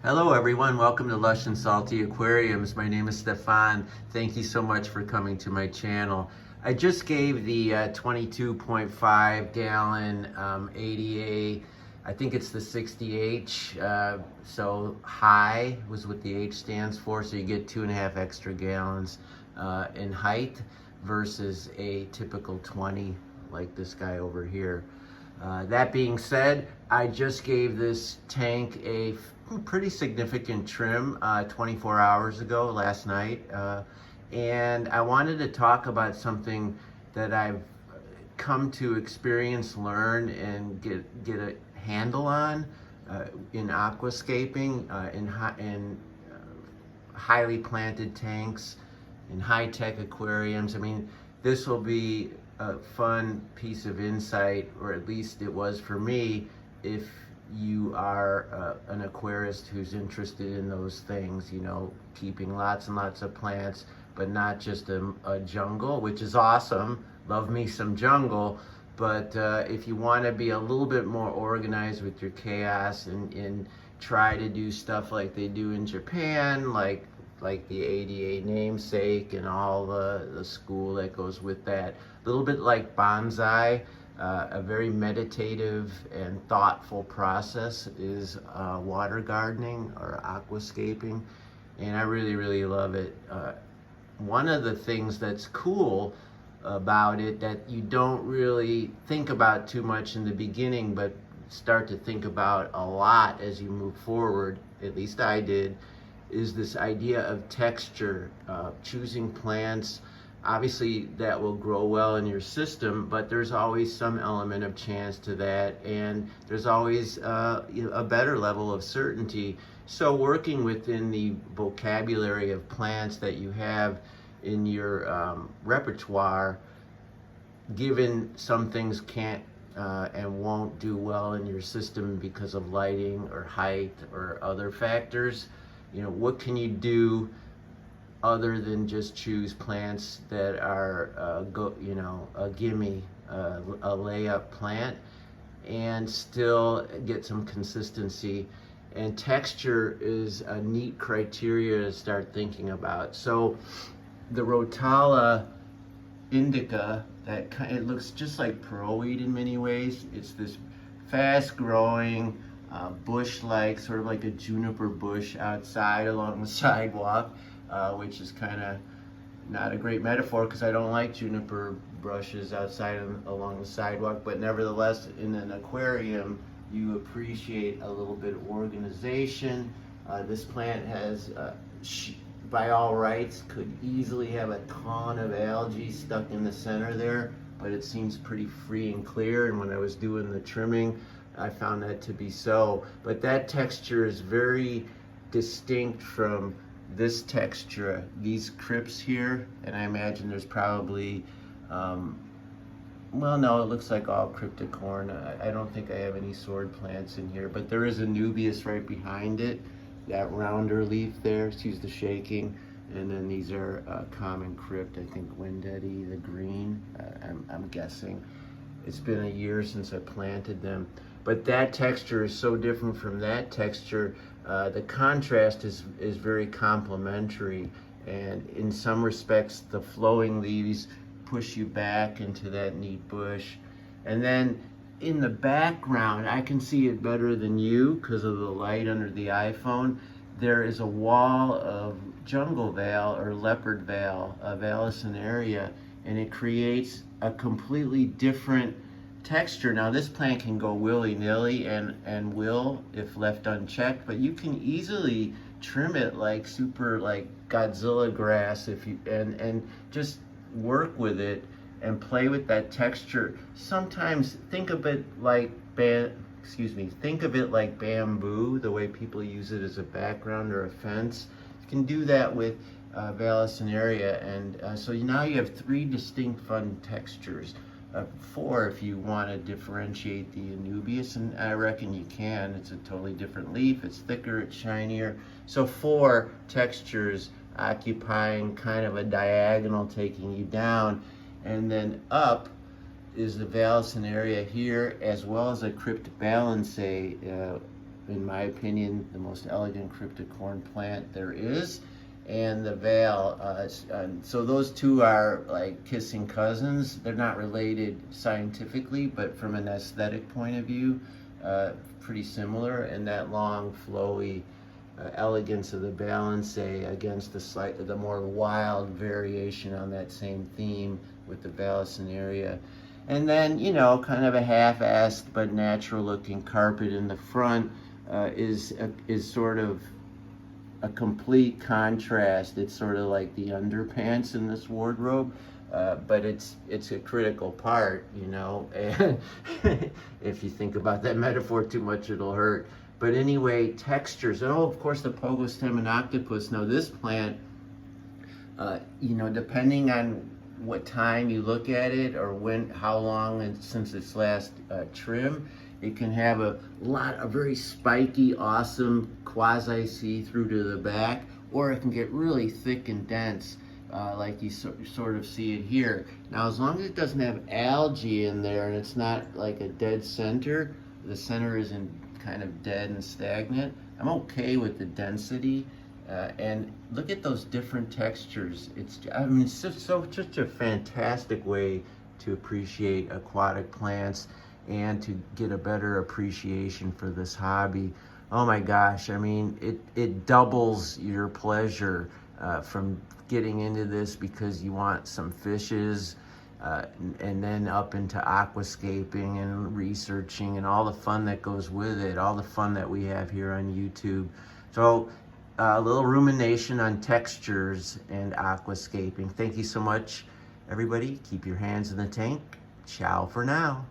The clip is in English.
Hello everyone, welcome to Lush and Salty Aquariums. My name is Stefan. Thank you so much for coming to my channel. I just gave the 22.5 gallon ADA, I think it's the 60H, so high was what the H stands for, so you get 2.5 extra gallons in height versus a typical 20 like this guy over here. That being said, I just gave this tank a pretty significant trim 24 hours ago, last night, and I wanted to talk about something that I've come to experience, learn, and get a handle on in aquascaping, in highly planted tanks, in high-tech aquariums. I mean, this will be a fun piece of insight, or at least it was for me, if you are an aquarist who's interested in those things, you know, keeping lots and lots of plants, but not just a jungle, which is awesome. Love me some jungle. But if you want to be a little bit more organized with your chaos and try to do stuff like they do in Japan, like the ADA namesake and all the school that goes with that. A little bit like bonsai, a very meditative and thoughtful process is water gardening or aquascaping, and I really, really love it. One of the things that's cool about it that you don't really think about too much in the beginning, but start to think about a lot as you move forward, at least I did, is this idea of texture, choosing plants, obviously that will grow well in your system, but there's always some element of chance to that, and there's always a better level of certainty. So working within the vocabulary of plants that you have in your repertoire, given some things can't and won't do well in your system because of lighting or height or other factors, you know, what can you do other than just choose plants that are a gimme, a layup plant, and still get some consistency. And texture is a neat criteria to start thinking about. So the Rotala indica, it looks just like pearlweed in many ways. It's this fast growing bush-like, sort of like a juniper bush outside along the sidewalk, which is kind of not a great metaphor because I don't like juniper brushes outside along the sidewalk, but nevertheless in an aquarium you appreciate a little bit of organization. This plant has, by all rights, could easily have a ton of algae stuck in the center there, but it seems pretty free and clear, and when I was doing the trimming I found that to be so. But that texture is very distinct from this texture, these crypts here, and I imagine there's probably, well, no, it looks like all cryptocorn. I don't think I have any sword plants in here, but there is a nubius right behind it, that rounder leaf there, excuse the shaking, and then these are common crypt, I think Wendeti, the green, I'm guessing. It's been a year since I planted them. But that texture is so different from that texture. The contrast is very complementary, and in some respects the flowing leaves push you back into that neat bush. And then in the background, I can see it better than you because of the light under the iPhone. There is a wall of jungle vale or leopard vale, Vallisneria, and it creates a completely different texture. Now this plant can go willy-nilly and will if left unchecked, but you can easily trim it like super like Godzilla grass if you and just work with it and play with that texture. Sometimes think of it like think of it like bamboo, the way people use it as a background or a fence. You can do that with Vallisneria, and so now you have 3 distinct fun textures. 4 if you want to differentiate the Anubias, and I reckon you can. It's a totally different leaf, it's thicker, it's shinier. So 4 textures occupying kind of a diagonal taking you down, and then up is the Vallisneria here, as well as a Cryptobalaceae in my opinion, the most elegant cryptocorn plant there is. And the Vale, so those two are like kissing cousins. They're not related scientifically, but from an aesthetic point of view, pretty similar. And that long, flowy elegance of the Balance against the more wild variation on that same theme with the Vallisneria. And then, you know, kind of a half-assed but natural-looking carpet in the front is sort of a complete contrast. It's sort of like the underpants in this wardrobe, but it's a critical part, you know. And if you think about that metaphor too much, it'll hurt. But anyway, textures. Oh, of course, the pogo stem and octopus. Now, this plant, you know, depending on what time you look at it or how long since its last trim, it can have a very spiky, awesome quasi see-through to the back, or it can get really thick and dense, like you sort of see it here. Now, as long as it doesn't have algae in there and it's not like a dead center, the center isn't kind of dead and stagnant, I'm okay with the density. And look at those different textures. I mean, it's just such a fantastic way to appreciate aquatic plants and to get a better appreciation for this hobby. Oh my gosh, I mean, it doubles your pleasure from getting into this because you want some fishes, and then up into aquascaping and researching and all the fun that goes with it, all the fun that we have here on YouTube. So a little rumination on textures and aquascaping. Thank you so much, everybody. Keep your hands in the tank. Ciao for now.